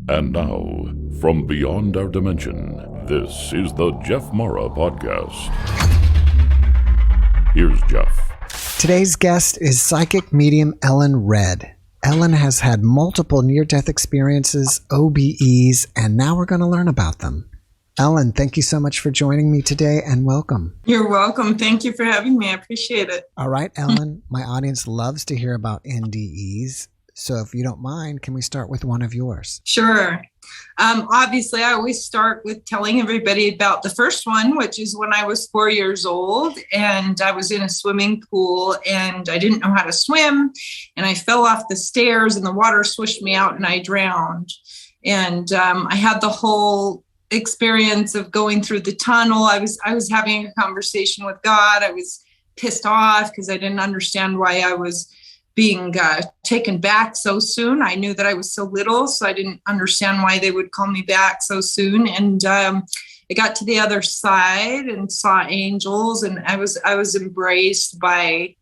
And now, from beyond our dimension, this is the JeffMara podcast. Here's Jeff. Today's guest is psychic medium Ellen Red. Ellen has had multiple near-death experiences, OBEs, and now we're going to learn about them. Ellen, thank you so much for joining me today and welcome. You're welcome. Thank you for having me. I appreciate it. All right, Ellen, my audience loves to hear about NDEs. So if you don't mind, can we start with one of yours? Sure. Obviously, I always start with telling everybody about the first one, which is when I was 4 years old and I was in a swimming pool and I didn't know how to swim and I fell off the stairs and the water swished me out and I drowned. And I had the whole experience of going through the tunnel. I was having a conversation with God. I was pissed off because I didn't understand why I was being taken back so soon. I knew that I was so little, so I didn't understand why they would call me back so soon. And I got to the other side and saw angels, and I was embraced by,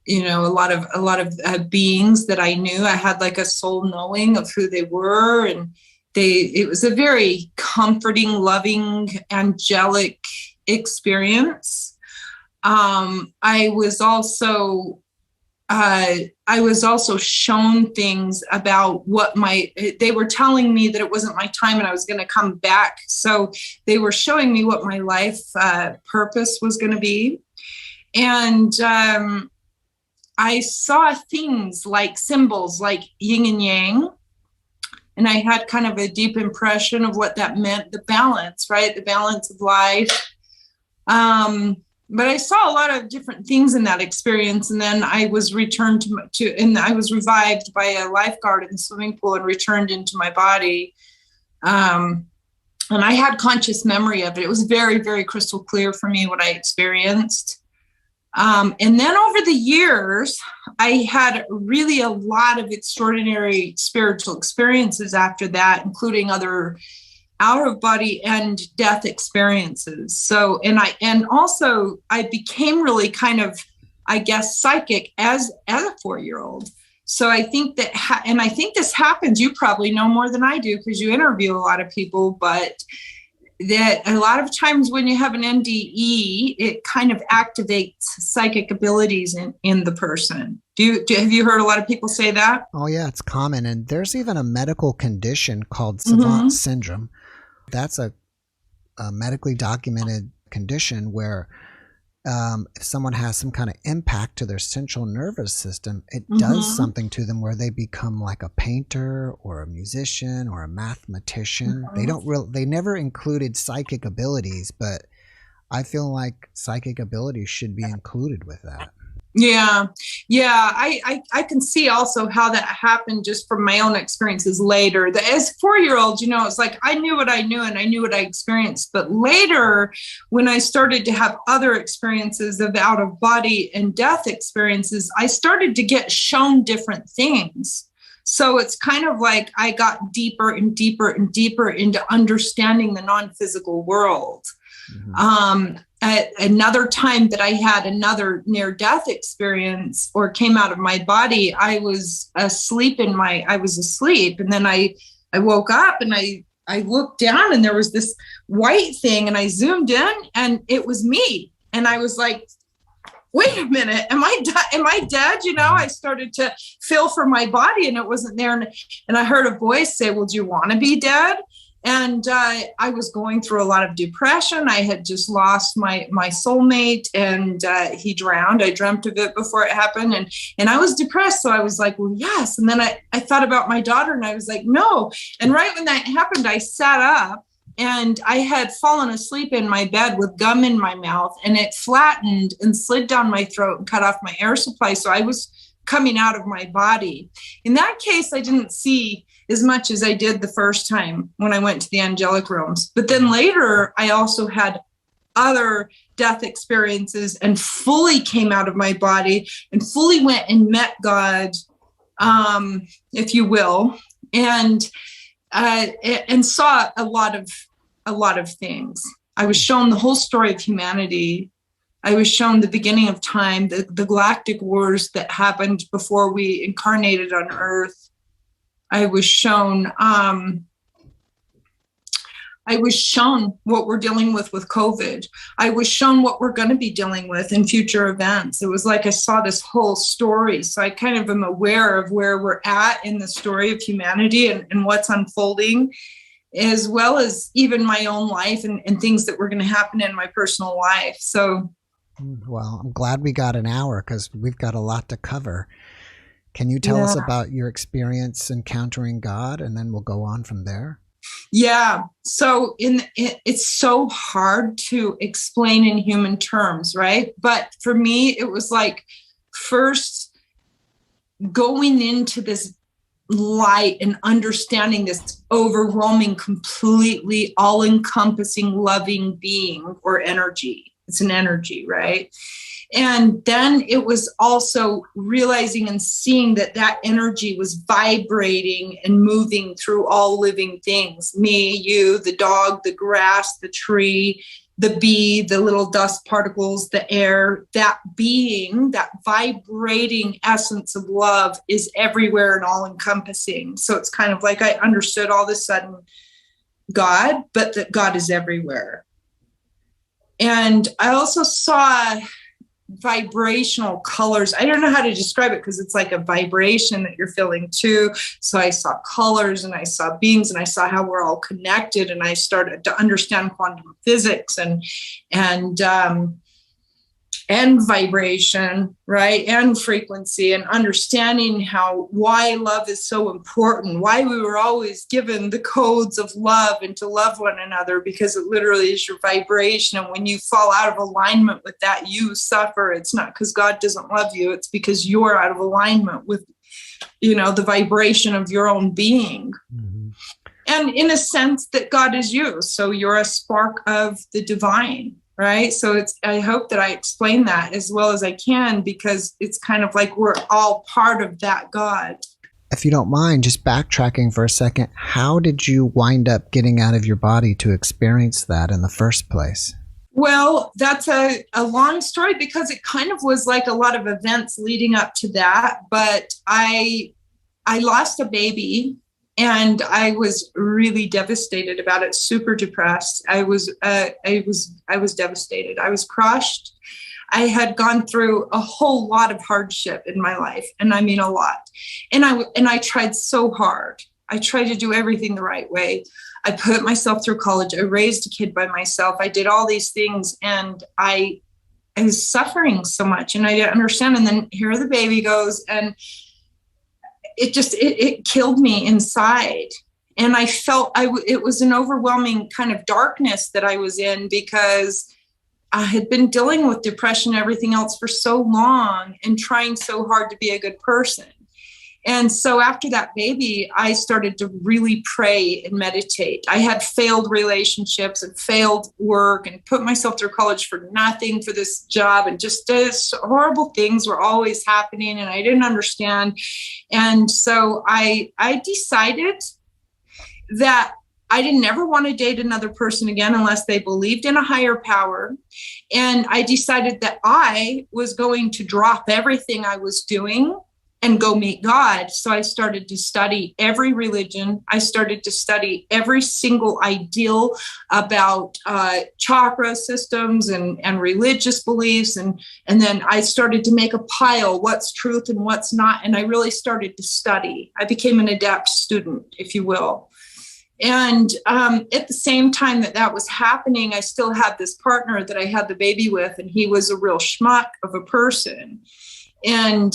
a lot of beings that I knew. I had like a soul knowing of who they were, and it was a very comforting, loving, angelic experience. I was also shown things about they were telling me that it wasn't my time and I was going to come back. So they were showing me what my life purpose was going to be. And I saw things like symbols like yin and yang. And I had kind of a deep impression of what that meant, the balance, right? The balance of life. But I saw a lot of different things in that experience. And then I was returned and I was revived by a lifeguard in the swimming pool and returned into my body. And I had conscious memory of it. It was very, very crystal clear for me what I experienced. And then over the years, I had really a lot of extraordinary spiritual experiences after that, including other out of body and death experiences. So, and also I became really kind of, I guess, psychic as a 4-year-old. So I think that, and I think this happens, you probably know more than I do because you interview a lot of people, but that a lot of times when you have an NDE, it kind of activates psychic abilities in the person. Have you heard a lot of people say that? Oh yeah, it's common. And there's even a medical condition called savant syndrome. That's a medically documented condition where if someone has some kind of impact to their central nervous system, it does something to them where they become like a painter or a musician or a mathematician. They never included psychic abilities, but I feel like psychic abilities should be included with that. Yeah. I can see also how that happened just from my own experiences later. As a 4-year-old, it's like I knew what I knew and I knew what I experienced. But later, when I started to have other experiences of out of body and death experiences, I started to get shown different things. So it's kind of like I got deeper and deeper and deeper into understanding the non-physical world. Another time that I had another near-death experience or came out of my body, I was asleep and then I woke up and I looked down and there was this white thing and I zoomed in and it was me. And I was like, wait a minute, am I dead? I started to feel for my body and it wasn't there. And I heard a voice say, well, do you want to be dead? And I was going through a lot of depression. I had just lost my soulmate and he drowned. I dreamt of it before it happened. And I was depressed. So I was like, well, yes. And then I thought about my daughter and I was like, no. And right when that happened, I sat up and I had fallen asleep in my bed with gum in my mouth and it flattened and slid down my throat and cut off my air supply. So I was coming out of my body. In that case, I didn't see as much as I did the first time when I went to the angelic realms. But then later, I also had other death experiences and fully came out of my body and fully went and met God, if you will, and saw a lot of things. I was shown the whole story of humanity. I was shown the beginning of time, the galactic wars that happened before we incarnated on Earth. I was shown I was shown what we're dealing with COVID. I was shown what we're going to be dealing with in future events. It was like I saw this whole story. So I kind of am aware of where we're at in the story of humanity and what's unfolding, as well as even my own life and things that were going to happen in my personal life. So, well, I'm glad we got an hour because we've got a lot to cover. Can you tell us about your experience encountering God, and then we'll go on from there? Yeah. So it's so hard to explain in human terms, right? But for me, it was like first going into this light and understanding this overwhelming, completely all-encompassing, loving being or energy. It's an energy, right? And then it was also realizing and seeing that energy was vibrating and moving through all living things. Me, you, the dog, the grass, the tree, the bee, the little dust particles, the air. That being, that vibrating essence of love is everywhere and all encompassing. So it's kind of like I understood all of a sudden God, but that God is everywhere. And I also saw vibrational colors. I don't know how to describe it because it's like a vibration that you're feeling too. So I saw colors and I saw beings and I saw how we're all connected, and I started to understand quantum physics and vibration, right? And frequency, and understanding why love is so important, why we were always given the codes of love and to love one another, because it literally is your vibration. And when you fall out of alignment with that, you suffer. It's not because God doesn't love you. It's because you're out of alignment with, the vibration of your own being. Mm-hmm. And in a sense that God is you. So you're a spark of the divine. Right. So I hope that I explain that as well as I can, because it's kind of like we're all part of that God. If you don't mind, just backtracking for a second, how did you wind up getting out of your body to experience that in the first place? Well, that's a long story, because it kind of was like a lot of events leading up to that. But I lost a baby. And I was really devastated about it, super depressed. I was devastated. I was crushed. I had gone through a whole lot of hardship in my life, and I mean a lot. And I tried so hard. I tried to do everything the right way. I put myself through college. I raised a kid by myself. I did all these things, and I was suffering so much, and I didn't understand. And then here the baby goes, and it killed me inside. And I felt it was an overwhelming kind of darkness that I was in, because I had been dealing with depression and everything else for so long and trying so hard to be a good person. And so after that baby, I started to really pray and meditate. I had failed relationships and failed work and put myself through college for nothing, for this job, and just horrible things were always happening, and I didn't understand. And so I decided that I didn't ever want to date another person again unless they believed in a higher power. And I decided that I was going to drop everything I was doing and go meet God. So I started to study every religion. I started to study every single ideal about chakra systems and religious beliefs. And then I started to make a pile, what's truth and what's not. And I really started to study. I became an adept student, if you will. And at the same time that was happening, I still had this partner that I had the baby with, and he was a real schmuck of a person. And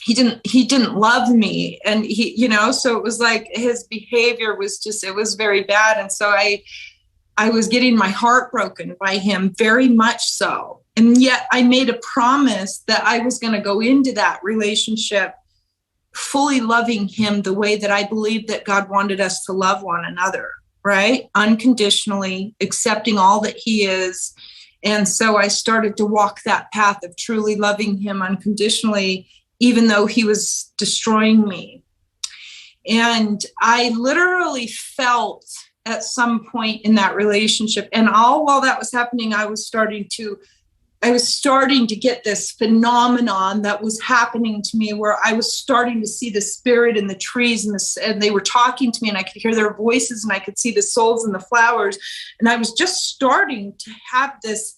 he didn't love me, and so it was like his behavior was it was very bad. And so I was getting my heart broken by him, very much so. And yet I made a promise that I was going to go into that relationship fully loving him the way that I believed that God wanted us to love one another, right? Unconditionally, accepting all that he is. And so I started to walk that path of truly loving him unconditionally, even though he was destroying me. And I literally felt at some point in that relationship, and all while that was happening, I was starting to I was starting to get this phenomenon that was happening to me where I was starting to see the spirit in the trees and they were talking to me and I could hear their voices and I could see the souls in the flowers. And I was just starting to have this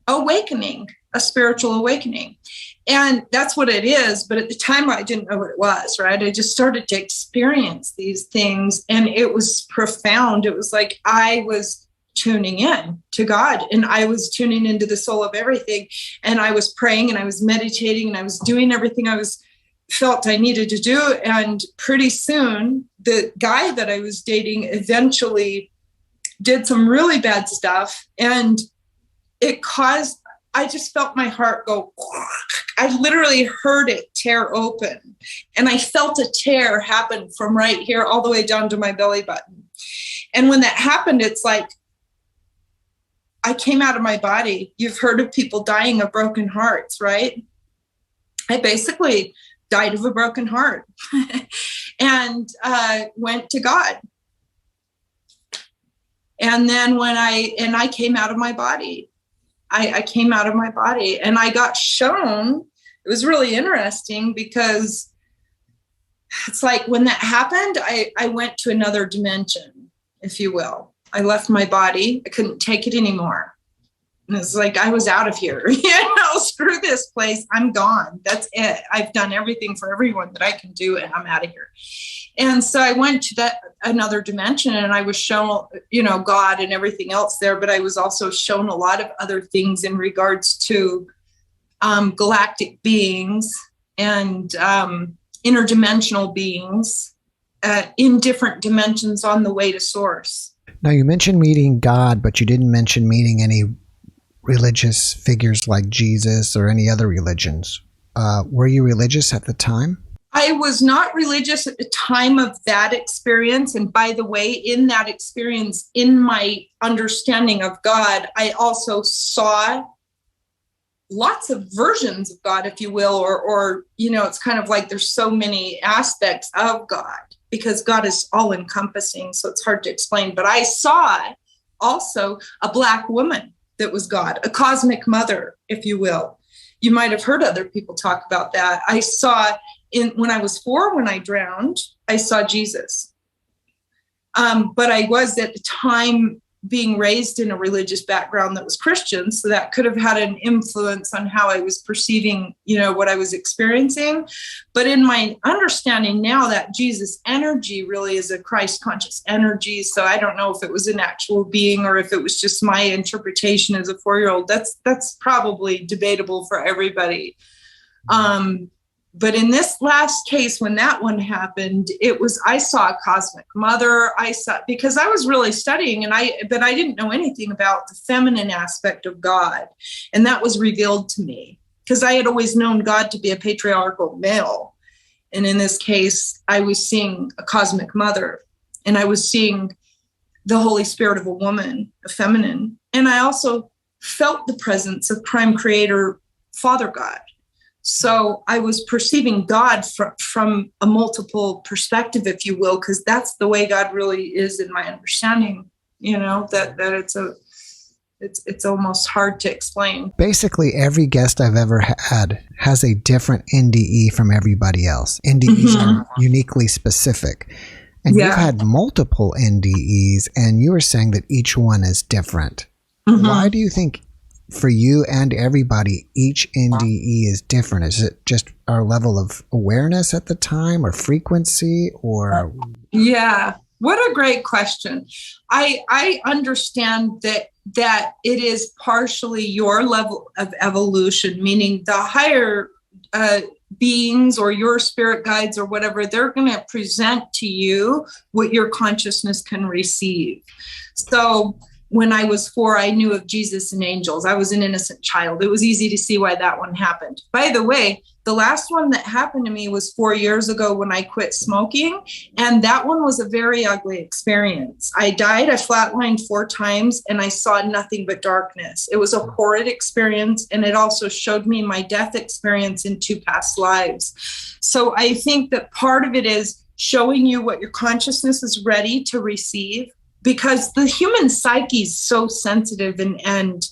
awakening, a spiritual awakening. And that's what it is. But at the time, I didn't know what it was, right? I just started to experience these things and it was profound. It was like I was tuning in to God and I was tuning into the soul of everything. And I was praying and I was meditating and I was doing everything I felt I needed to do. And pretty soon the guy that I was dating eventually did some really bad stuff. And I just felt my heart go, I literally heard it tear open. And I felt a tear happen from right here all the way down to my belly button. And when that happened, it's like, I came out of my body. You've heard of people dying of broken hearts, right? I basically died of a broken heart and went to God. And then when I came out of my body, I came out of my body and I got shown. It was really interesting because it's like when that happened, I went to another dimension, if you will. I left my body. I couldn't take it anymore. And it's like, I was out of here. Screw this place. I'm gone. That's it. I've done everything for everyone that I can do and I'm out of here. And so I went to another dimension and I was shown, God and everything else there, but I was also shown a lot of other things in regards to galactic beings and interdimensional beings in different dimensions on the way to source. Now, you mentioned meeting God, but you didn't mention meeting any religious figures like Jesus or any other religions. Were you religious at the time? I was not religious at the time of that experience. And by the way, in that experience, in my understanding of God, I also saw lots of versions of God, if you will, or it's kind of like there's so many aspects of God. Because God is all encompassing, so it's hard to explain. But I saw also a Black woman that was God, a cosmic mother, if you will. You might have heard other people talk about that. I saw when I was 4, when I drowned, I saw Jesus. But I was at the time being raised in a religious background that was Christian, so that could have had an influence on how I was perceiving, what I was experiencing. But in my understanding now, that Jesus energy really is a Christ conscious energy. So I don't know if it was an actual being or if it was just my interpretation as a 4-year-old. That's probably debatable for everybody. But in this last case, when that one happened, I saw a cosmic mother. Because I was really studying but I didn't know anything about the feminine aspect of God. And that was revealed to me because I had always known God to be a patriarchal male. And in this case, I was seeing a cosmic mother and I was seeing the Holy Spirit of a woman, a feminine. And I also felt the presence of Prime Creator, Father God. So I was perceiving God from a multiple perspective, if you will, because that's the way God really is in my understanding, that it's almost hard to explain. Basically, every guest I've ever had has a different NDE from everybody else. NDEs are uniquely specific. And you've had multiple NDEs, and you were saying that each one is different. Why do you think for you and everybody, each NDE is different? Is it just our level of awareness at the time or frequency or? Yeah, what a great question. I understand that it is partially your level of evolution, meaning the higher beings or your spirit guides or whatever, they're going to present to you what your consciousness can receive. So when I was 4, I knew of Jesus and angels. I was an innocent child. It was easy to see why that one happened. By the way, the last one that happened to me was 4 years ago when I quit smoking. And that one was a very ugly experience. I died, I flatlined 4 times, and I saw nothing but darkness. It was a horrid experience. And it also showed me my death experience in 2 past lives. So I think that part of it is showing you what your consciousness is ready to receive. Because the human psyche is so sensitive and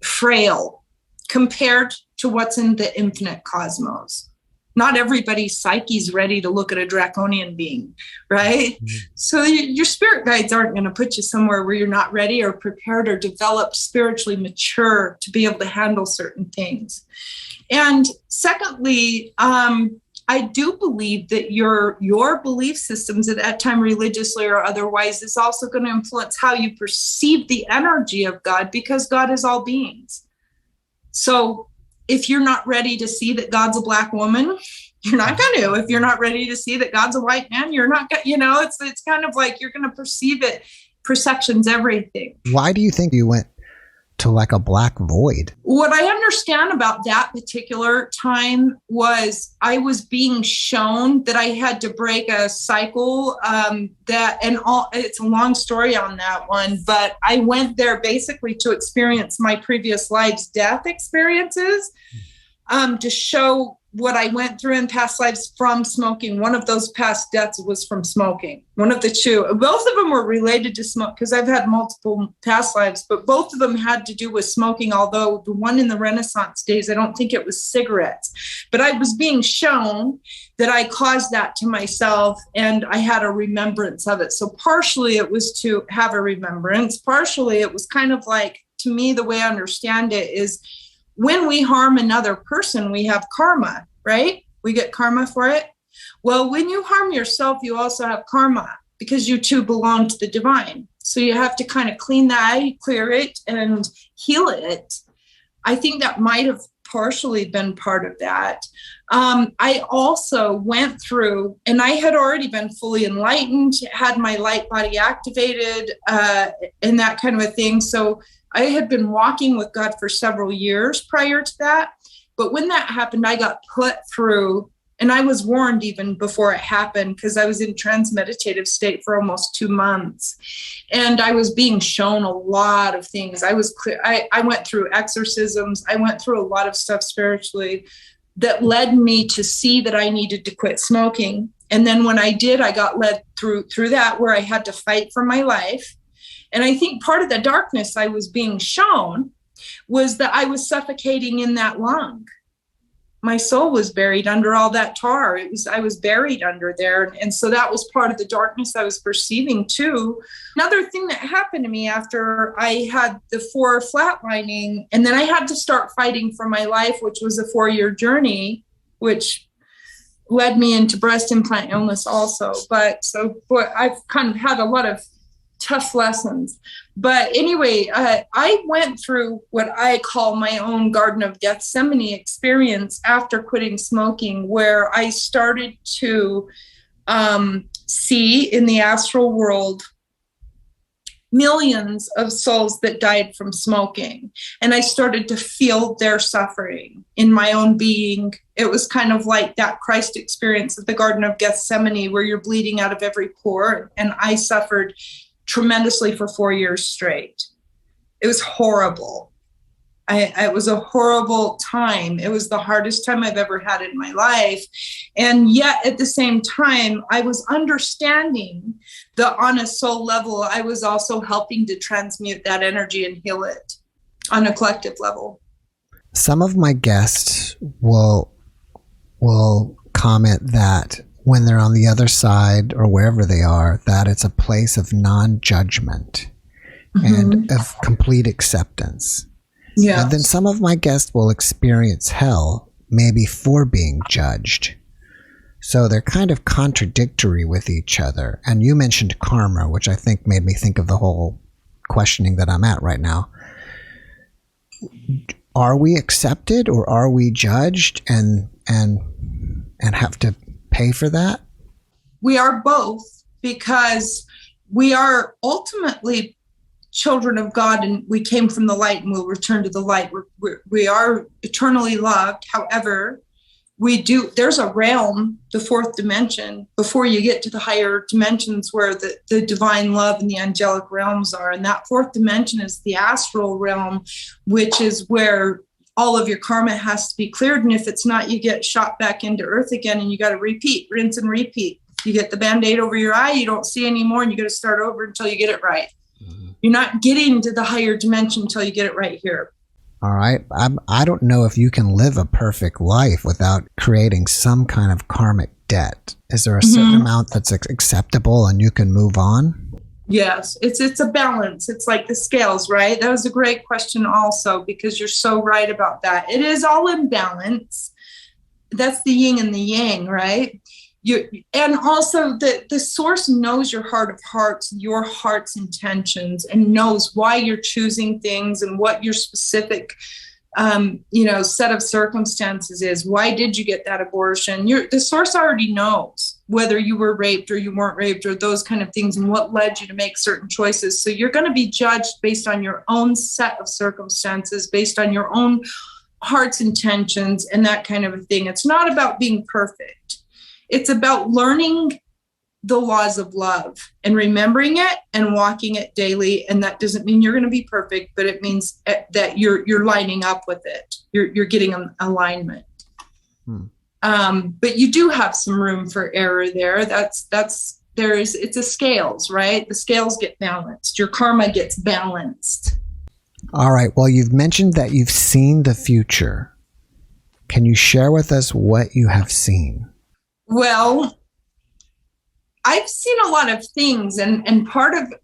frail. compared to what's in the infinite cosmos. Not everybody's psyche is ready to look at a draconian being, right? Mm-hmm. So your spirit guides aren't going to put you somewhere where you're not ready or prepared or developed, spiritually mature to be able to handle certain things. And secondly, I do believe that your belief systems at that time, religiously or otherwise, is also going to influence how you perceive the energy of God, because God is all beings. So if you're not ready to see that God's a black woman, you're not going to. If you're not ready to see that God's a white man, you're not going to, it's kind of like you're going to perceive it. Perception's everything. Why do you think you went to like a black void? What I understand about that particular time was I was being shown that I had to break a cycle, it's a long story on that one, but I went there basically to experience my previous life's death experiences, to show what I went through in past lives from smoking. One of those past deaths was from smoking. One of the two. Both of them were related to smoke, because I've had multiple past lives, but both of them had to do with smoking, although the one in the Renaissance days, I don't think it was cigarettes. But I was being shown that I caused that to myself, and I had a remembrance of it. So partially it was to have a remembrance. Partially it was kind of like, to me, the way I understand it is, when we harm another person, we have karma, right? We get karma for it. Well, when you harm yourself, you also have karma, because you too belong to the divine. So you have to kind of clean that, clear it, and heal it. I think that might have partially been part of that. I also went through, and I had already been fully enlightened, had my light body activated, and that kind of a thing. So I had been walking with God for several years prior to that. But when that happened, I got put through, and I was warned even before it happened, because I was in transmeditative state for almost 2 months. And I was being shown a lot of things. I was clear. I went through exorcisms. I went through a lot of stuff spiritually that led me to see that I needed to quit smoking. And then when I did, I got led through that, where I had to fight for my life. And I think part of the darkness I was being shown was that I was suffocating in that lung. My soul was buried under all that tar. I was buried under there. And so that was part of the darkness I was perceiving too. Another thing that happened to me after I had the 4 flatlining, and then I had to start fighting for my life, which was a 4-year journey, which led me into breast implant illness also. But I've kind of had a lot of tough lessons. But anyway, I went through what I call my own Garden of Gethsemane experience after quitting smoking, where I started to see in the astral world millions of souls that died from smoking. And I started to feel their suffering in my own being. It was kind of like that Christ experience of the Garden of Gethsemane, where you're bleeding out of every pore. And I suffered tremendously for 4 years straight. It was horrible. It was a horrible time. It was the hardest time I've ever had in my life. And yet at the same time, I was understanding that on a soul level, I was also helping to transmute that energy and heal it on a collective level. Some of my guests will comment that when they're on the other side or wherever they are, that it's a place of non-judgment and of complete acceptance. Yeah. And then some of my guests will experience hell, maybe for being judged. So they're kind of contradictory with each other. And you mentioned karma, which I think made me think of the whole questioning that I'm at right now. Are we accepted or are we judged and have to pay for that? We are both, because we are ultimately children of God, and we came from the light and we'll return to the light. We are eternally loved. However, there's a realm, the 4th dimension, before you get to the higher dimensions where the divine love and the angelic realms are. And that 4th dimension is the astral realm, which is where all of your karma has to be cleared. And if it's not, you get shot back into earth again, and you got to repeat, rinse and repeat. You get the Band-Aid over your eye, you don't see anymore, and you got to start over until you get it right. Mm-hmm. You're not getting to the higher dimension until you get it right here. All right. I don't know if you can live a perfect life without creating some kind of karmic debt. Is there a certain amount that's acceptable and you can move on? Yes, it's a balance. It's like the scales, right? That was a great question also, because you're so right about that. It is all in balance. That's the yin and the yang, right? And also the source knows your heart of hearts, your heart's intentions, and knows why you're choosing things and what your specific set of circumstances is. Why did you get that abortion? The source already knows whether you were raped or you weren't raped or those kind of things, and what led you to make certain choices. So you're going to be judged based on your own set of circumstances, based on your own heart's intentions and that kind of a thing. It's not about being perfect. It's about learning the laws of love and remembering it and walking it daily. And that doesn't mean you're going to be perfect, but it means that you're lining up with it. You're getting an alignment. But you do have some room for error there. It's a scales, right? The scales get balanced. Your karma gets balanced. All right. Well, you've mentioned that you've seen the future. Can you share with us what you have seen? Well, I've seen a lot of things, and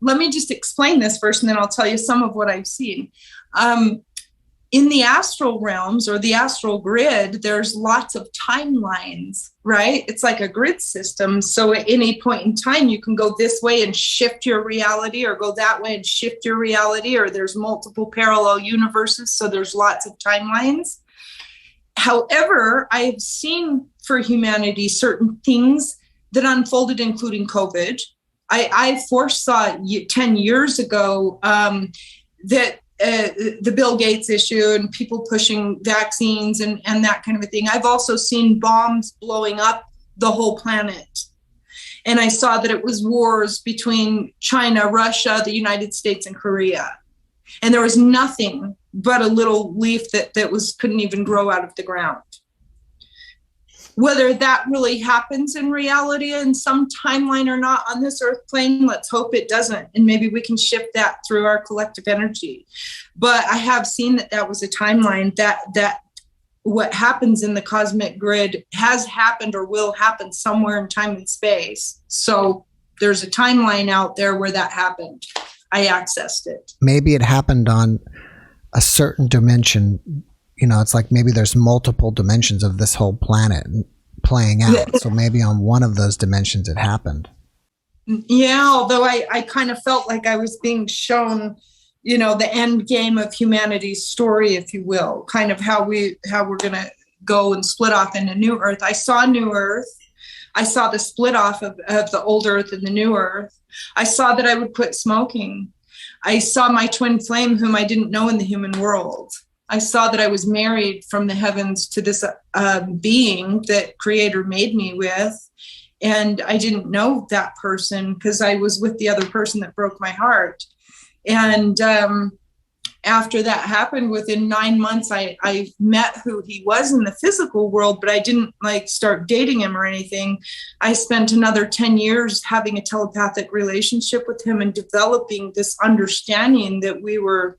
let me just explain this first, and then I'll tell you some of what I've seen. In the astral realms or the astral grid, there's lots of timelines, right? It's like a grid system. So at any point in time, you can go this way and shift your reality, or go that way and shift your reality, or there's multiple parallel universes. So there's lots of timelines. However, I have seen for humanity certain things that unfolded, including COVID. I foresaw 10 years ago that the Bill Gates issue and people pushing vaccines and that kind of a thing. I've also seen bombs blowing up the whole planet. And I saw that it was wars between China, Russia, the United States, and Korea. And there was nothing but a little leaf that couldn't even grow out of the ground. Whether that really happens in reality in some timeline or not on this earth plane, let's hope it doesn't. And maybe we can shift that through our collective energy. But I have seen that was a timeline, that what happens in the cosmic grid has happened or will happen somewhere in time and space. So there's a timeline out there where that happened. I accessed it. Maybe it happened on a certain dimension. It's like maybe there's multiple dimensions of this whole planet playing out. So maybe on one of those dimensions it happened. Yeah, although I kind of felt like I was being shown, the end game of humanity's story, if you will, kind of how we're going to go and split off into New Earth. I saw New Earth. I saw the split off of the old Earth and the New Earth. I saw that I would quit smoking. I saw my twin flame, whom I didn't know in the human world. I saw that I was married from the heavens to this being that Creator made me with. And I didn't know that person because I was with the other person that broke my heart. And after that happened, within 9 months, I met who he was in the physical world, but I didn't start dating him or anything. I spent another 10 years having a telepathic relationship with him and developing this understanding that we were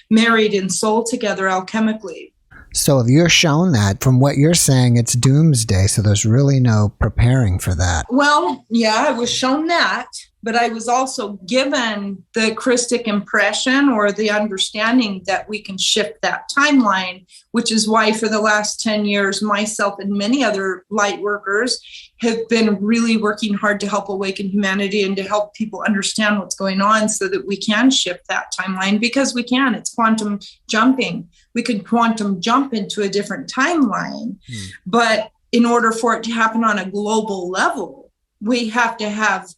married in soul together alchemically. So if you're shown that, from what you're saying, it's doomsday. So there's really no preparing for that. Well, yeah, I was shown that, but I was also given the Christic impression or the understanding that we can shift that timeline, which is why for the last 10 years, myself and many other light workers have been really working hard to help awaken humanity and to help people understand what's going on so that we can shift that timeline, because we can. It's quantum jumping. We can quantum jump into a different timeline. But in order for it to happen on a global level, we have to have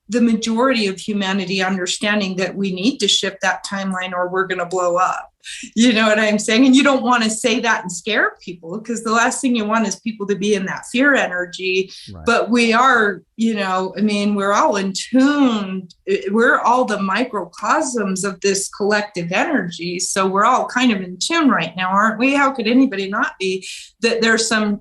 the majority of humanity understanding that we need to shift that timeline or we're going to blow up. You know what I'm saying? And you don't want to say that and scare people, because the last thing you want is people to be in that fear energy. Right. But we are, we're all in tune. We're all the microcosms of this collective energy. So we're all kind of in tune right now, aren't we? How could anybody not be? That there's some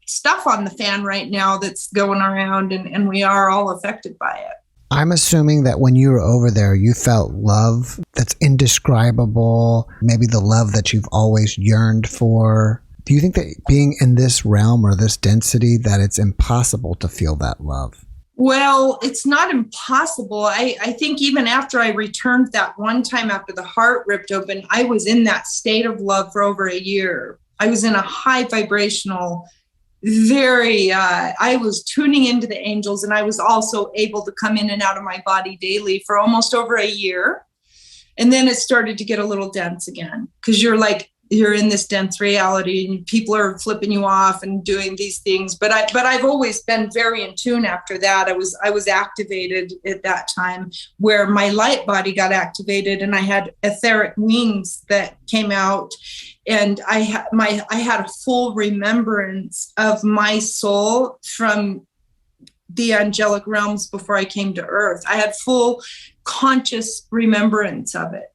stuff on the fan right now that's going around, and we are all affected by it. I'm assuming that when you were over there, you felt love that's indescribable, maybe the love that you've always yearned for. Do you think that being in this realm or this density, that it's impossible to feel that love? Well, it's not impossible. I think even after I returned that one time after the heart ripped open, I was in that state of love for over a year. I was in a high vibrational, I was tuning into the angels, and I was also able to come in and out of my body daily for almost over a year. And then it started to get a little dense again, because you're in this dense reality and people are flipping you off and doing these things. But I've always been very in tune after that. I was activated at that time where my light body got activated, and I had etheric wings that came out, and I had a full remembrance of my soul from the angelic realms before I came to Earth. I had full conscious remembrance of it.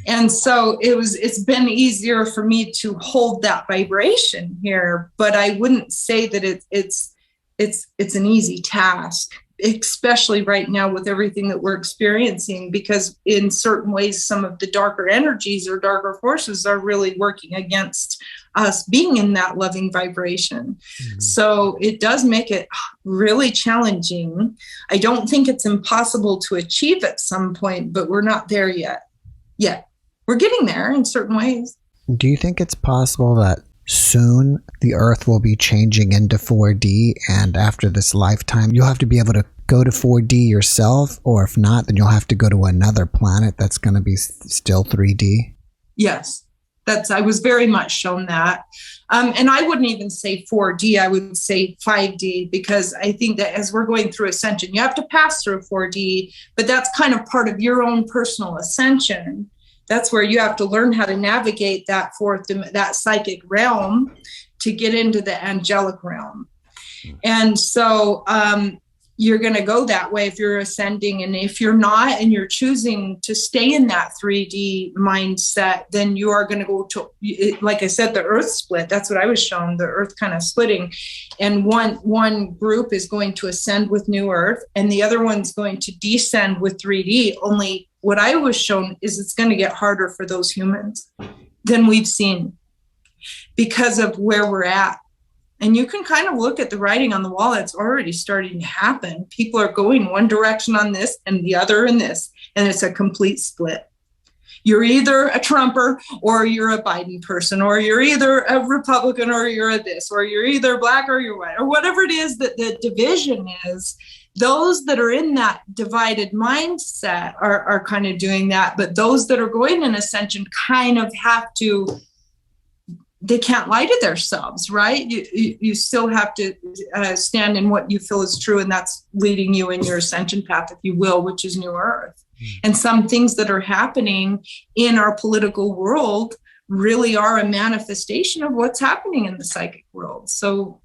And so it's been easier for me to hold that vibration here, but I wouldn't say that it's an easy task, especially right now with everything that we're experiencing, because in certain ways, some of the darker energies or darker forces are really working against us being in that loving vibration. Mm-hmm. So it does make it really challenging. I don't think it's impossible to achieve at some point, but we're not there yet. Yeah, we're getting there in certain ways. Do you think it's possible that soon the Earth will be changing into 4D, and after this lifetime, you'll have to be able to go to 4D yourself? Or if not, then you'll have to go to another planet that's going to be still 3D? Yes, I was very much shown that. And I wouldn't even say 4D, I would say 5D, because I think that as we're going through ascension, you have to pass through 4D, but that's kind of part of your own personal ascension. That's where you have to learn how to navigate that that psychic realm to get into the angelic realm. And so you're going to go that way if you're ascending. And if you're not, and you're choosing to stay in that 3D mindset, then you are going to go to, like I said, the Earth split. That's what I was shown, the Earth kind of splitting. And one group is going to ascend with New Earth, and the other one's going to descend with 3D. Only what I was shown is it's going to get harder for those humans than we've seen because of where we're at. And you can kind of look at the writing on the wall. It's already starting to happen. People are going one direction on this and the other in this, and it's a complete split. You're either a Trumper or you're a Biden person, or you're either a Republican or you're a this, or you're either black or you're white, or whatever it is that the division is. Those that are in that divided mindset are kind of doing that. But those that are going in ascension kind of have to, they can't lie to themselves, right? You still have to stand in what you feel is true, and that's leading you in your ascension path, if you will, which is New Earth. And some things that are happening in our political world really are a manifestation of what's happening in the psychic world. So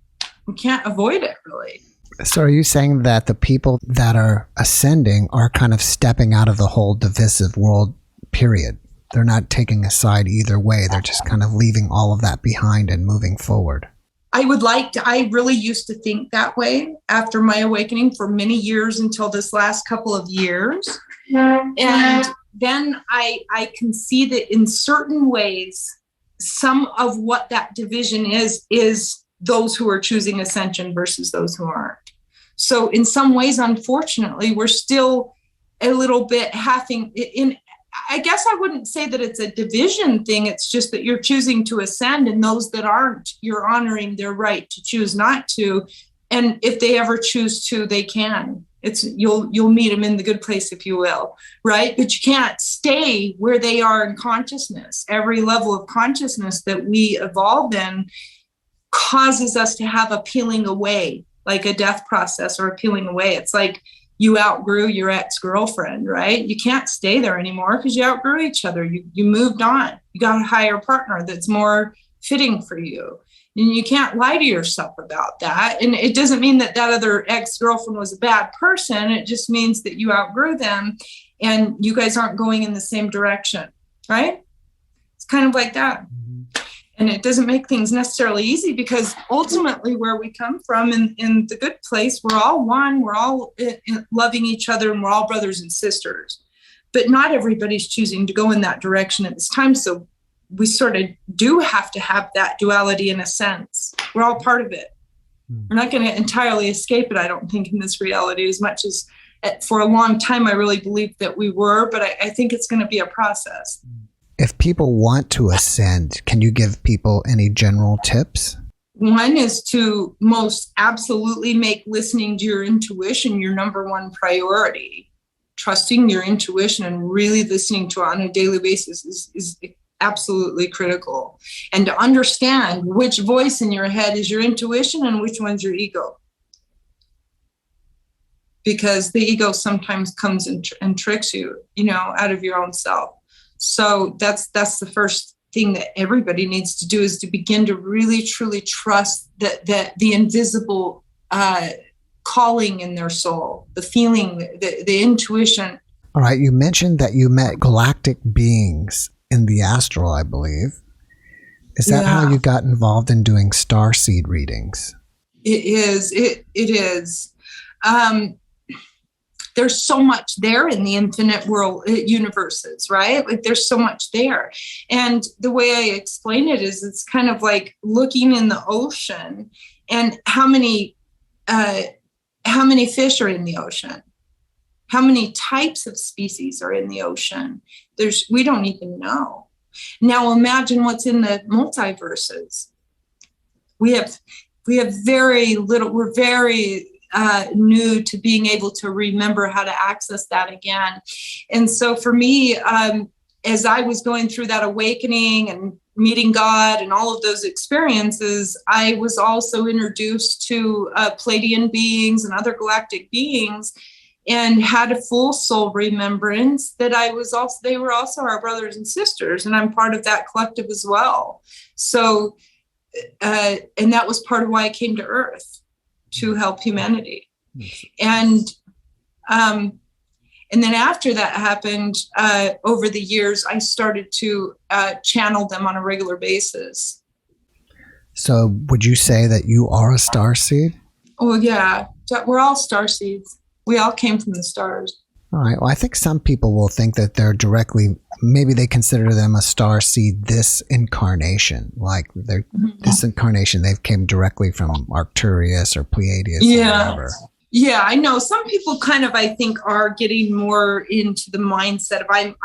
we can't avoid it, really. So are you saying that the people that are ascending are kind of stepping out of the whole divisive world, period? They're not taking a side either way. They're just kind of leaving all of that behind and moving forward. I really used to think that way after my awakening for many years until this last couple of years. And then I can see that in certain ways, some of what that division is those who are choosing ascension versus those who aren't. So in some ways, unfortunately, we're still a little bit having in. I guess I wouldn't say that it's a division thing. It's just that you're choosing to ascend, and those that aren't, you're honoring their right to choose not to. And if they ever choose to, they can. You'll meet them in the good place, if you will, right? But you can't stay where they are in consciousness. Every level of consciousness that we evolve in causes us to have a peeling away, like a death process or a peeling away. It's like you outgrew your ex-girlfriend, right? You can't stay there anymore because you outgrew each other. You moved on. You got a higher partner that's more fitting for you. And you can't lie to yourself about that. And it doesn't mean that other ex-girlfriend was a bad person. It just means that you outgrew them and you guys aren't going in the same direction, right? It's kind of like that. And it doesn't make things necessarily easy, because ultimately where we come from in the good place, we're all one, we're all loving each other, and we're all brothers and sisters. But not everybody's choosing to go in that direction at this time. So we sort of do have to have that duality in a sense. We're all part of it. We're not going to entirely escape it, I don't think, in this reality, as much as for a long time I really believed that we were, but I think it's going to be a process. If people want to ascend, can you give people any general tips? One is to most absolutely make listening to your intuition your number one priority. Trusting your intuition and really listening to it on a daily basis is absolutely critical. And to understand which voice in your head is your intuition and which one's your ego. Because the ego sometimes comes and tricks you, out of your own self. So that's the first thing that everybody needs to do, is to begin to really, truly trust that the invisible calling in their soul, the feeling, the intuition. All right. You mentioned that you met galactic beings in the astral, I believe. Is that how you got involved in doing starseed readings? It is. It is. There's so much there in the infinite world universes, right? Like there's so much there. And the way I explain it is, it's kind of like looking in the ocean, and how many fish are in the ocean? How many types of species are in the ocean? We don't even know. Now imagine what's in the multiverses. We have very little. We're very new to being able to remember how to access that again. And so for me, as I was going through that awakening and meeting God and all of those experiences, I was also introduced to Pleiadian beings and other galactic beings, and had a full soul remembrance that they were also our brothers and sisters, and I'm part of that collective as well. So, and that was part of why I came to Earth, to help humanity. And then after that happened, over the years, I started to channel them on a regular basis. So would you say that you are a starseed? Oh, yeah. We're all starseeds. We all came from the stars. All right. Well, I think some people will think that they're maybe they consider them a starseed this incarnation. Like this incarnation, they came directly from Arcturus or Pleiades or whatever. Yeah, I know. Some people kind of, I think, are getting more into the mindset of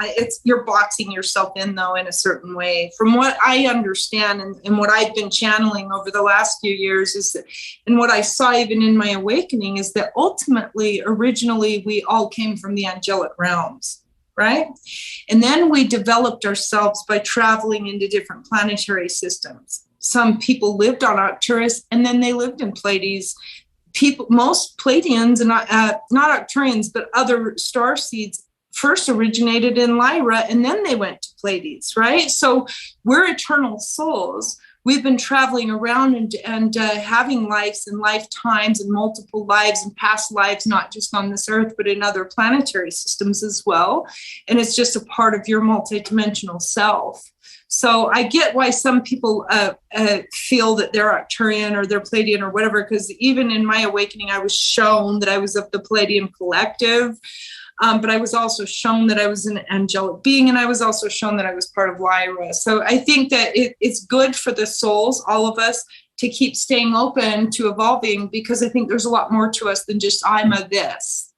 you're boxing yourself in, though, in a certain way. From what I understand and what I've been channeling over the last few years is that, and what I saw even in my awakening, is that ultimately, originally, we all came from the angelic realms, right? And then we developed ourselves by traveling into different planetary systems. Some people lived on Arcturus, and then they lived in Pleiades. Most Pleiadians, and not Arcturians, but other starseeds, first originated in Lyra, and then they went to Pleiades, right? So we're eternal souls. We've been traveling around and having lives and lifetimes and multiple lives and past lives, not just on this earth, but in other planetary systems as well. And it's just a part of your multidimensional self. So I get why some people feel that they're Arcturian or they're Pleiadian or whatever, because even in my awakening, I was shown that I was of the Pleiadian collective, but I was also shown that I was an angelic being, and I was also shown that I was part of Lyra. So I think that it's good for the souls, all of us, to keep staying open to evolving, because I think there's a lot more to us than just I'm a this.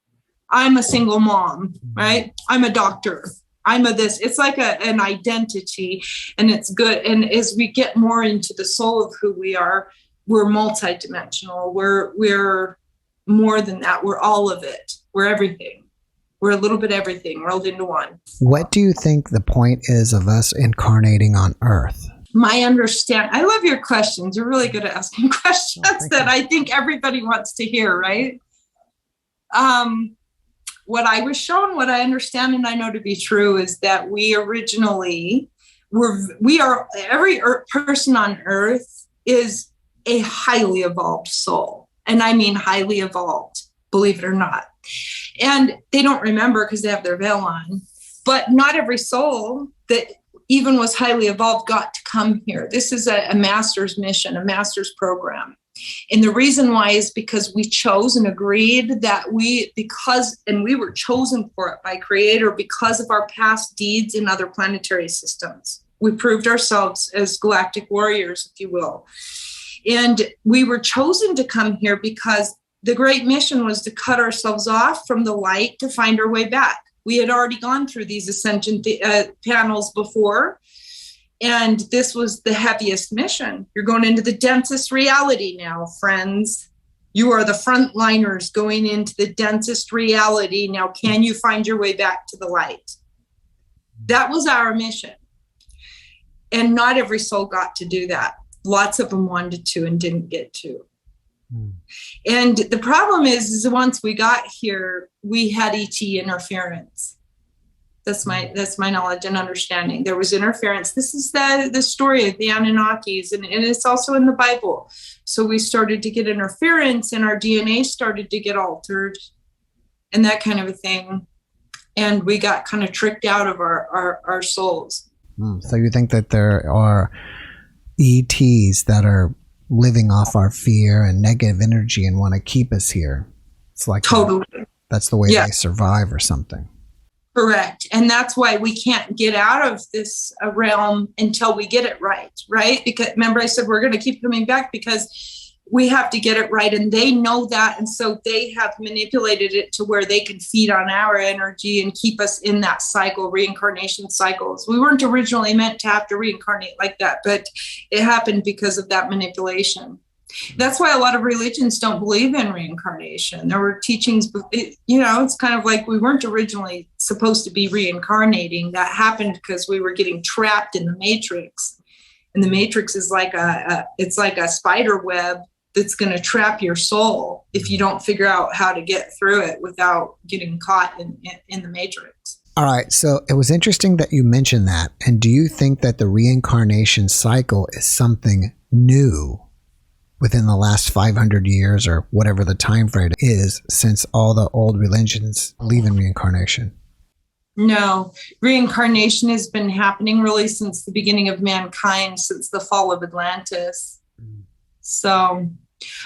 I'm a single mom, right? I'm a doctor. I'm a this. It's like an identity, and it's good. And as we get more into the soul of who we are, we're multidimensional. We're more than that. We're all of it. We're everything. We're a little bit everything rolled into one. What do you think the point is of us incarnating on Earth? My understanding, I love your questions. You're really good at asking questions that I think everybody wants to hear, right? What I was shown, what I understand and I know to be true, is that we originally every person on Earth is a highly evolved soul. And I mean highly evolved, believe it or not. And they don't remember because they have their veil on. But not every soul that even was highly evolved got to come here. This is a master's mission, a master's program. And the reason why is because we chose and agreed that we were chosen for it by Creator because of our past deeds in other planetary systems. We proved ourselves as galactic warriors, if you will. And we were chosen to come here because the great mission was to cut ourselves off from the light to find our way back. We had already gone through these Ascension panels before, and this was the heaviest mission. You're going into the densest reality now, friends. You are the frontliners going into the densest reality. Now, can you find your way back to the light? That was our mission. And not every soul got to do that. Lots of them wanted to and didn't get to. And the problem is once we got here, we had ET interference. That's my knowledge and understanding. There was interference. This is the story of the Anunnakis, and it's also in the Bible. So we started to get interference, and our DNA started to get altered, and that kind of a thing. And we got kind of tricked out of our souls. So you think that there are ETs that are living off our fear and negative energy and want to keep us here? It's like totally. That's the way they survive or something. Correct. And that's why we can't get out of this realm until we get it right? Because remember I said we're going to keep coming back because we have to get it right. And they know that. And so they have manipulated it to where they can feed on our energy and keep us in that cycle, reincarnation cycles. We weren't originally meant to have to reincarnate like that, but it happened because of that manipulation. That's why a lot of religions don't believe in reincarnation. There were teachings, it's kind of like we weren't originally supposed to be reincarnating. That happened because we were getting trapped in the matrix. And the matrix is like it's like a spider web that's going to trap your soul if you don't figure out how to get through it without getting caught in the matrix. All right. So it was interesting that you mentioned that. And do you think that the reincarnation cycle is something new within the last 500 years or whatever the time frame is since all the old religions believe in reincarnation? No, reincarnation has been happening really since the beginning of mankind, since the fall of Atlantis. So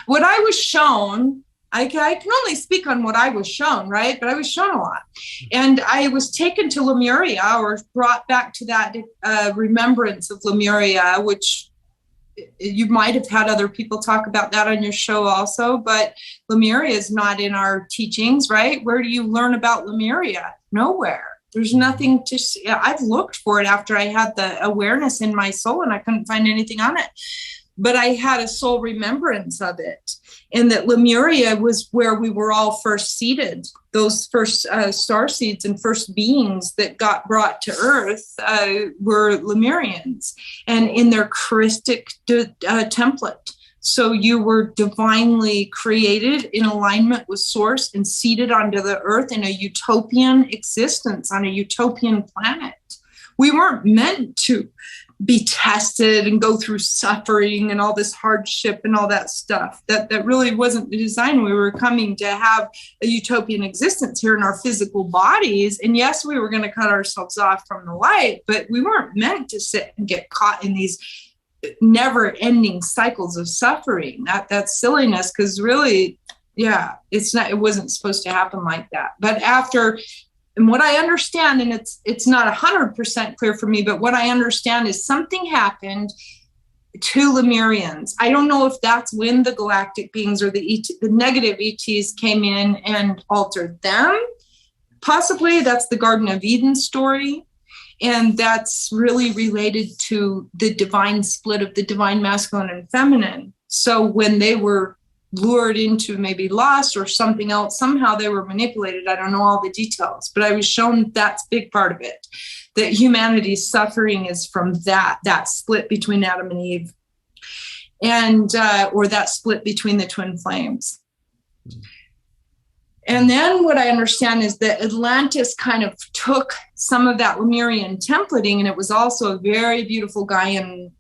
what I was shown, I can only speak on what I was shown, right? But I was shown a lot. And I was taken to Lemuria, or brought back to that remembrance of Lemuria, which you might have had other people talk about that on your show also, but Lemuria is not in our teachings, right? Where do you learn about Lemuria? Nowhere. There's nothing to see. I've looked for it after I had the awareness in my soul and I couldn't find anything on it. But I had a soul remembrance of it. And that Lemuria was where we were all first seated. Those first starseeds and first beings that got brought to Earth were Lemurians, and in their Christic template. So you were divinely created in alignment with Source and seated onto the Earth in a utopian existence on a utopian planet. We weren't meant to be tested and go through suffering and all this hardship and all that stuff. That really wasn't the design. We were coming to have a utopian existence here in our physical bodies. And yes, we were going to cut ourselves off from the light, but we weren't meant to sit and get caught in these never-ending cycles of suffering. That's silliness, because really, it wasn't supposed to happen like that. But after, and what I understand, and it's not 100% clear for me, but what I understand is something happened to Lemurians. I don't know if that's when the galactic beings or the negative ETs came in and altered them. Possibly that's the Garden of Eden story. And that's really related to the divine split of the divine masculine and feminine. So when they were lured into maybe lust or something else, somehow they were manipulated. I don't know all the details, but I was shown that's a big part of it, that humanity's suffering is from that split between Adam and Eve, and or that split between the twin flames. And then what I understand is that Atlantis kind of took some of that Lemurian templating, and it was also a very beautiful Gaian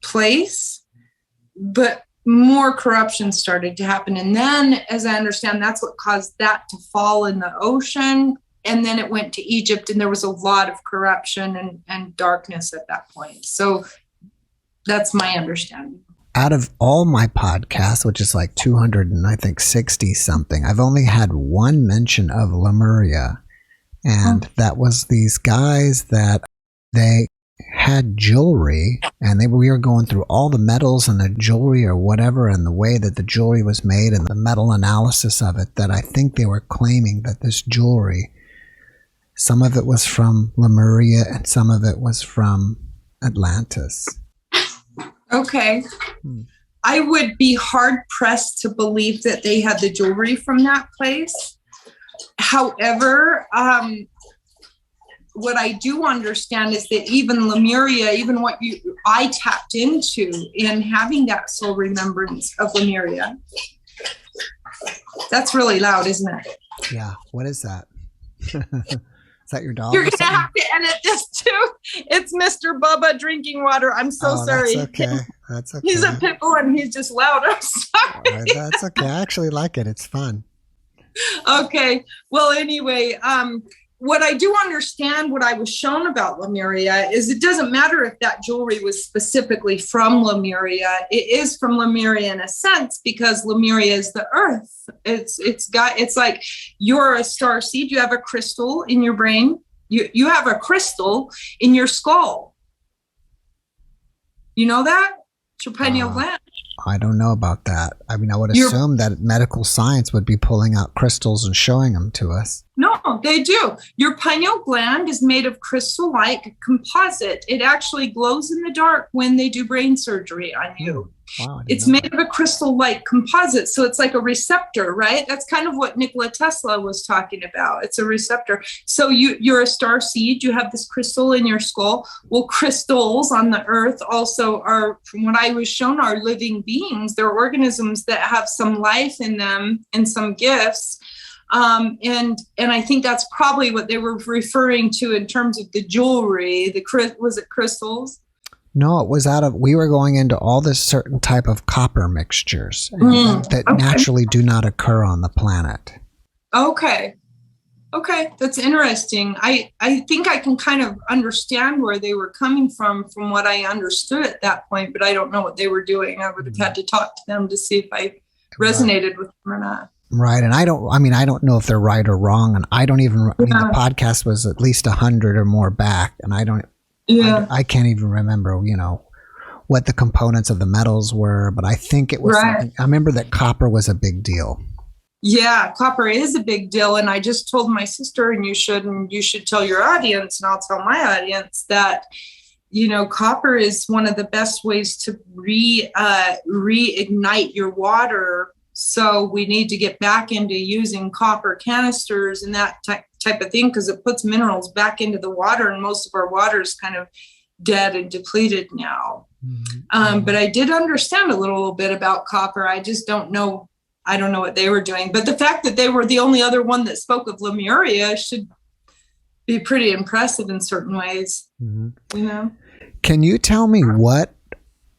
place, but more corruption started to happen. And then, as I understand, that's what caused that to fall in the ocean. and then it went to Egypt, and there was a lot of corruption and darkness at that point. So that's my understanding. Out of all my podcasts, which is like 200 and I think 60 something, I've only had one mention of Lemuria. And that was these guys that they had jewelry, and we were going through all the metals and the jewelry or whatever, and the way that the jewelry was made and the metal analysis of it, that I think they were claiming that this jewelry, some of it was from Lemuria and some of it was from Atlantis. Okay. I would be hard pressed to believe that they had the jewelry from that place. However, what I do understand is that even Lemuria, even what I tapped into in having that soul remembrance of Lemuria. That's really loud, isn't it? Yeah. What is that? Is that your dog? You're going to have to edit this too. It's Mr. Bubba drinking water. I'm so sorry. That's okay. That's okay. He's a pit bull and he's just loud. I'm sorry. That's okay. I actually like it. It's fun. Okay. Well, anyway, what I do understand, what I was shown about Lemuria, is it doesn't matter if that jewelry was specifically from Lemuria. It is from Lemuria in a sense, because Lemuria is the earth. It's like you're a starseed. You have a crystal in your brain. You have a crystal in your skull. You know that? It's your pineal gland. I don't know about that. I mean, I would assume that medical science would be pulling out crystals and showing them to us. No, they do. Your pineal gland is made of crystal-like composite. It actually glows in the dark when they do brain surgery on you. Wow, it's made of a crystal-like composite. So it's like a receptor, right? That's kind of what Nikola Tesla was talking about. It's a receptor. So you're a star seed. You have this crystal in your skull. Well, crystals on the earth also are, from what I was shown, are living beings. They're organisms that have some life in them and some gifts. And I think that's probably what they were referring to in terms of the jewelry. Was it crystals? No, it was we were going into all this certain type of copper mixtures that naturally do not occur on the planet. Okay. That's interesting. I think I can kind of understand where they were coming from what I understood at that point, but I don't know what they were doing. I would have had to talk to them to see if I resonated with them or not. Right. And I don't know if they're right or wrong. And I don't even, the podcast was at least 100 or more back. And I can't even remember, what the components of the metals were, but I think it was something. I remember that copper was a big deal. Yeah, copper is a big deal. And I just told my sister, and you should tell your audience, and I'll tell my audience that, copper is one of the best ways to reignite your water. So we need to get back into using copper canisters and that type of thing, because it puts minerals back into the water, and most of our water is kind of dead and depleted now. Mm-hmm. But I did understand a little bit about copper. I just don't know. I don't know what they were doing. But the fact that they were the only other one that spoke of Lemuria should be pretty impressive in certain ways. Mm-hmm. Can you tell me what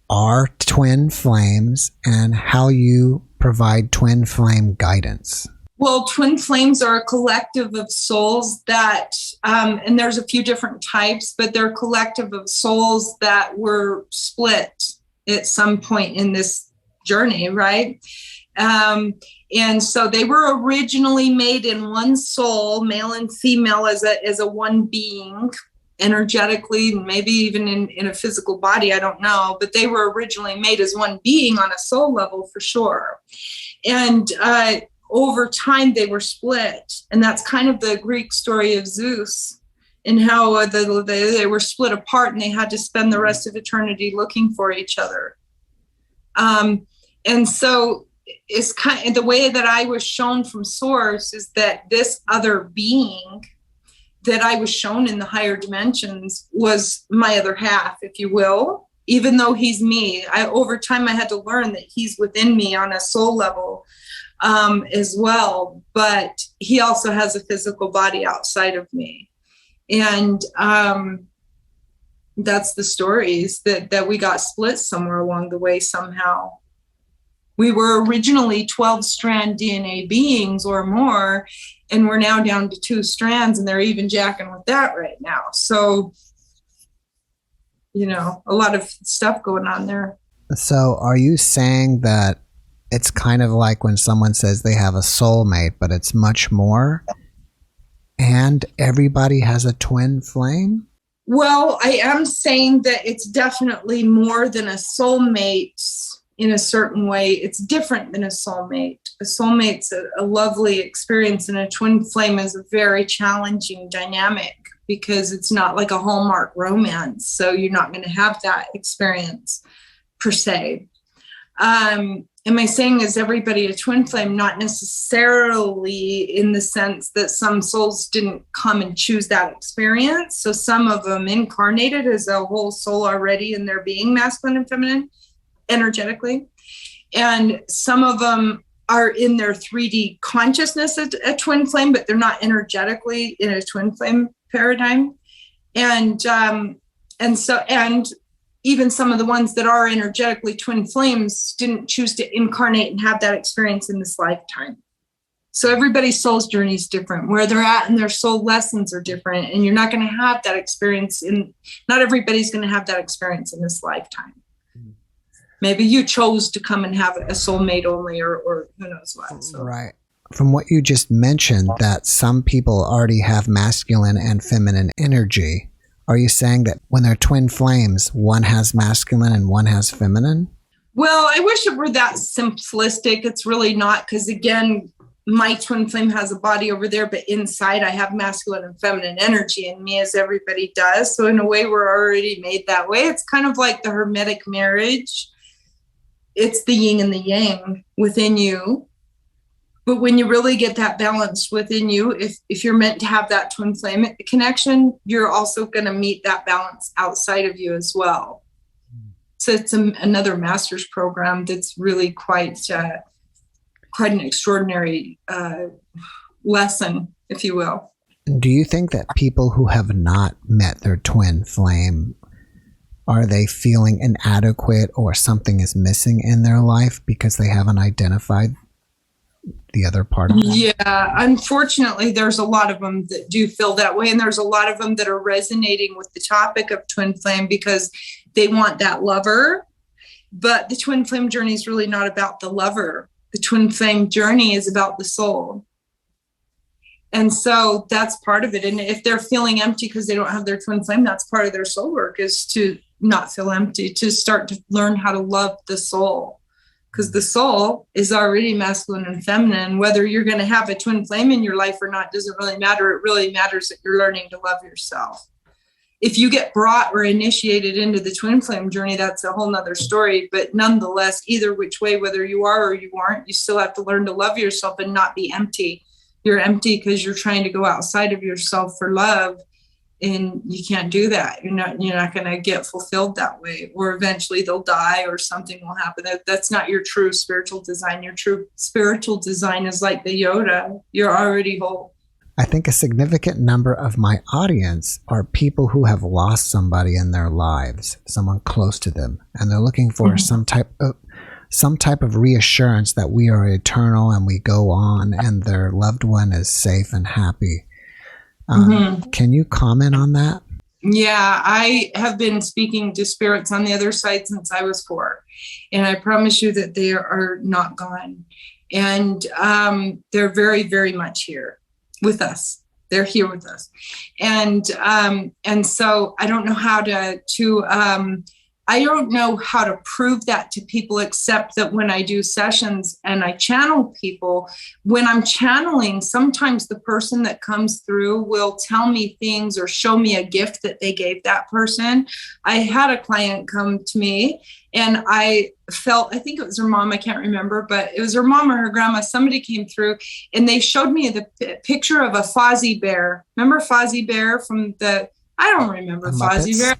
are twin flames and how you provide twin flame guidance? Well, twin flames are a collective of souls that, and there's a few different types, but they're a collective of souls that were split at some point in this journey, right? And so they were originally made in one soul, male and female, as a one being, energetically, maybe even in a physical body, I don't know, but they were originally made as one being on a soul level for sure. And over time they were split, and that's kind of the Greek story of Zeus and how they were split apart, and they had to spend the rest of eternity looking for each other. And so it's kind of the way that I was shown from source is that this other being that I was shown in the higher dimensions was my other half, if you will, even though he's me. Over time, I had to learn that he's within me on a soul level as well, but he also has a physical body outside of me. And that's the stories that we got split somewhere along the way somehow. We were originally 12-strand DNA beings or more, and we're now down to 2 strands, and they're even jacking with that right now. So, a lot of stuff going on there. So are you saying that it's kind of like when someone says they have a soulmate, but it's much more, and everybody has a twin flame? Well, I am saying that it's definitely more than a soulmate in a certain way. It's different than a soulmate. A soulmate's a lovely experience, and a twin flame is a very challenging dynamic because it's not like a Hallmark romance. So you're not going to have that experience per se. Am I saying is everybody a twin flame? Not necessarily, in the sense that some souls didn't come and choose that experience. So some of them incarnated as a whole soul already in their being, masculine and feminine, energetically. And some of them are in their 3D consciousness a twin flame, but they're not energetically in a twin flame paradigm. And even some of the ones that are energetically twin flames didn't choose to incarnate and have that experience in this lifetime. So everybody's soul's journey is different. Where they're at and their soul lessons are different. And you're not going to have that experience not everybody's going to have that experience in this lifetime. Maybe you chose to come and have a soulmate only, or who knows what. So. Right. From what you just mentioned, that some people already have masculine and feminine energy. Are you saying that when they're twin flames, one has masculine and one has feminine? Well, I wish it were that simplistic. It's really not, because again, my twin flame has a body over there, but inside I have masculine and feminine energy in me, as everybody does. So in a way, we're already made that way. It's kind of like the Hermetic marriage. It's the yin and the yang within you. But when you really get that balance within you, if you're meant to have that twin flame connection, you're also going to meet that balance outside of you as well. So it's another master's program that's really quite an extraordinary lesson, if you will. Do you think that people who have not met their twin flame, are they feeling inadequate or something is missing in their life because they haven't identified the other part of it? Yeah, unfortunately, there's a lot of them that do feel that way. And there's a lot of them that are resonating with the topic of twin flame because they want that lover. But the twin flame journey is really not about the lover. The twin flame journey is about the soul. And so that's part of it. And if they're feeling empty because they don't have their twin flame, that's part of their soul work, is to not feel empty, to start to learn how to love the soul. Because the soul is already masculine and feminine. Whether you're going to have a twin flame in your life or not doesn't really matter. It really matters that you're learning to love yourself. If you get brought or initiated into the twin flame journey, that's a whole nother story. But nonetheless, either which way, whether you are or you aren't, you still have to learn to love yourself and not be empty. You're empty because you're trying to go outside of yourself for love. And you can't do that. You're not going to get fulfilled that way, or eventually they'll die or something will happen. That's not your true spiritual design. Your true spiritual design is like the Yoda. You're already whole. I think a significant number of my audience are people who have lost somebody in their lives, someone close to them, and they're looking for some type of reassurance that we are eternal and we go on and their loved one is safe and happy. Can you comment on that? Yeah, I have been speaking to spirits on the other side since I was 4. And I promise you that they are not gone. And they're very, very much here with us. They're here with us. And so I don't know how I don't know how to prove that to people, except that when I do sessions and I channel people, when I'm channeling, sometimes the person that comes through will tell me things or show me a gift that they gave that person. I had a client come to me and I think it was her mom, I can't remember, but it was her mom or her grandma. Somebody came through and they showed me the picture of a Fozzie Bear. Remember Fozzie Bear from I don't remember Fozzie Bear.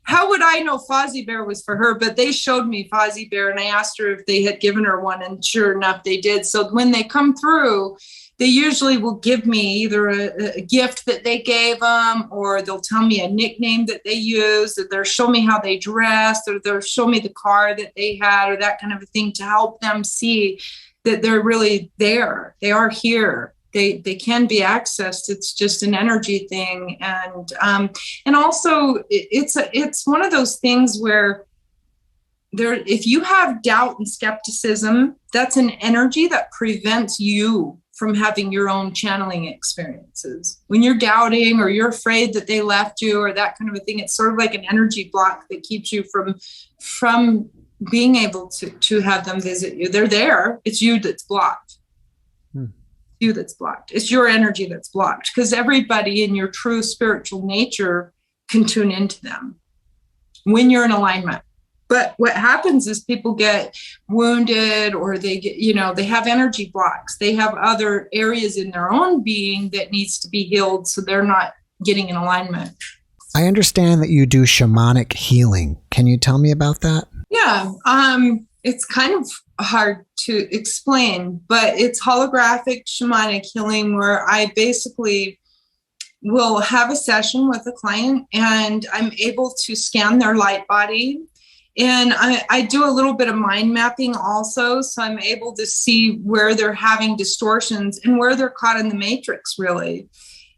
How would I know Fozzie Bear was for her? But they showed me Fozzie Bear, and I asked her if they had given her one, and sure enough, they did. So when they come through, they usually will give me either a gift that they gave them, or they'll tell me a nickname that they used, or they'll show me how they dressed, or they'll show me the car that they had, or that kind of a thing, to help them see that they're really there. They are here. They can be accessed. It's just an energy thing. And also it's one of those things where if you have doubt and skepticism, that's an energy that prevents you from having your own channeling experiences. When you're doubting or you're afraid that they left you or that kind of a thing, it's sort of like an energy block that keeps you from being able to have them visit you. They're there. It's you that's blocked. You that's blocked. It's your energy that's blocked, because everybody in your true spiritual nature can tune into them when you're in alignment. But what happens is people get wounded, or they get, they have energy blocks. They have other areas in their own being that needs to be healed, so they're not getting in alignment. I understand that you do shamanic healing. Can you tell me about that? Yeah, it's kind of hard to explain, but it's holographic shamanic healing, where I basically will have a session with a client and I'm able to scan their light body. And I do a little bit of mind mapping also. So I'm able to see where they're having distortions and where they're caught in the matrix, really.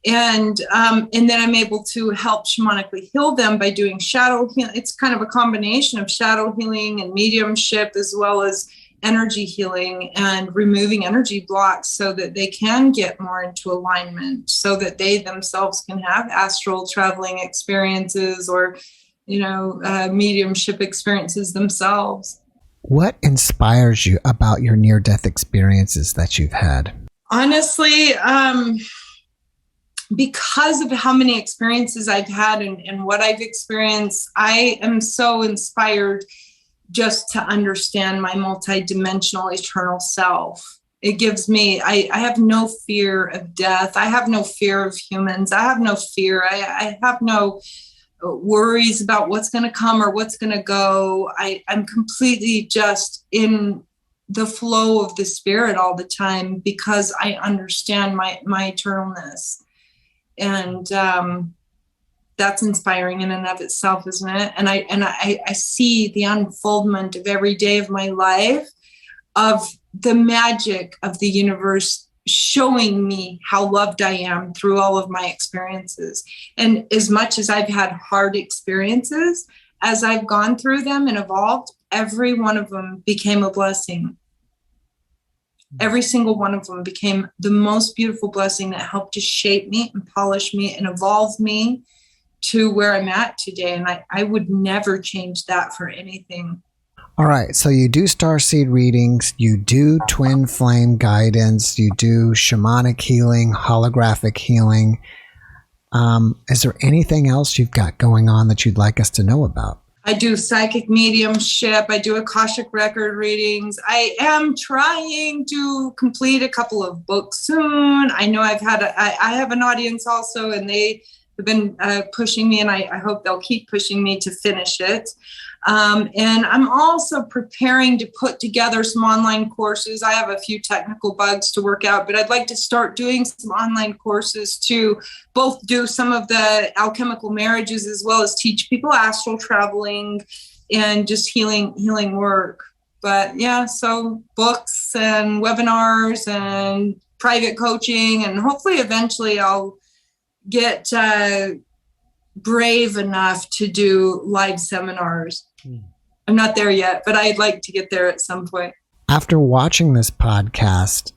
And then I'm able to help shamanically heal them by doing shadow healing. It's kind of a combination of shadow healing and mediumship, as well as energy healing and removing energy blocks, so that they can get more into alignment, so that they themselves can have astral traveling experiences, or mediumship experiences themselves. What inspires you about your near-death experiences that you've had? Honestly, because of how many experiences I've had and what I've experienced, I am so inspired just to understand my multidimensional eternal self. It gives me, I have no fear of death. I have no fear of humans. I have no fear. I have no worries about what's going to come or what's going to go. I'm completely just in the flow of the spirit all the time, because I understand my eternalness. And that's inspiring in and of itself, isn't it? And I see the unfoldment of every day of my life, of the magic of the universe showing me how loved I am through all of my experiences. And as much as I've had hard experiences, as I've gone through them and evolved, every one of them became a blessing. Every single one of them became the most beautiful blessing that helped to shape me and polish me and evolve me to where I'm at today. And I would never change that for anything. All right. So you do starseed readings, you do twin flame guidance, you do shamanic healing, holographic healing. Is there anything else you've got going on that you'd like us to know about? I do psychic mediumship. I do Akashic record readings. I am trying to complete a couple of books soon. I know I have an audience also, and they have been pushing me, and I hope they'll keep pushing me to finish it. And I'm also preparing to put together some online courses. I have a few technical bugs to work out, but I'd like to start doing some online courses to both do some of the alchemical marriages, as well as teach people astral traveling and just healing work. But yeah, so books and webinars and private coaching, and hopefully eventually I'll get brave enough to do live seminars. I'm not there yet, but I'd like to get there at some point. After watching this podcast,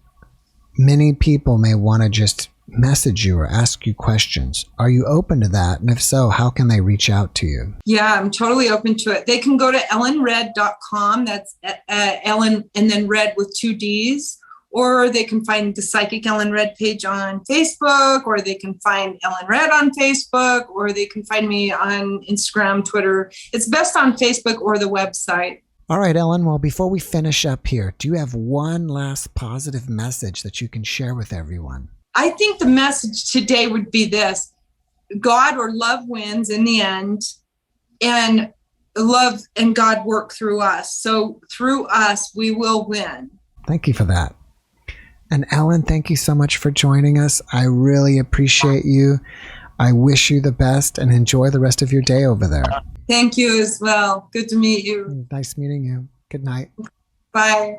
many people may want to just message you or ask you questions. Are you open to that? And if so, how can they reach out to you? Yeah, I'm totally open to it. They can go to ellenred.com. That's Ellen and then Red with 2 Ds. Or they can find the Psychic Ellen Red page on Facebook, or they can find Ellen Red on Facebook, or they can find me on Instagram, Twitter. It's best on Facebook or the website. All right, Ellen. Well, before we finish up here, do you have one last positive message that you can share with everyone? I think the message today would be this: God or love wins in the end. and love and God work through us. So through us, we will win. Thank you for that. And Ellen, thank you so much for joining us. I really appreciate you. I wish you the best and enjoy the rest of your day over there. Thank you as well. Good to meet you. Nice meeting you. Good night. Bye.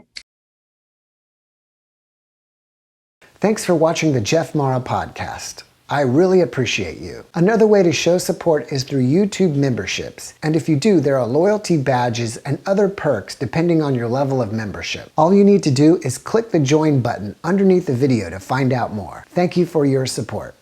Thanks for watching the JeffMara podcast. I really appreciate you. Another way to show support is through YouTube memberships. And if you do, there are loyalty badges and other perks depending on your level of membership. All you need to do is click the join button underneath the video to find out more. Thank you for your support.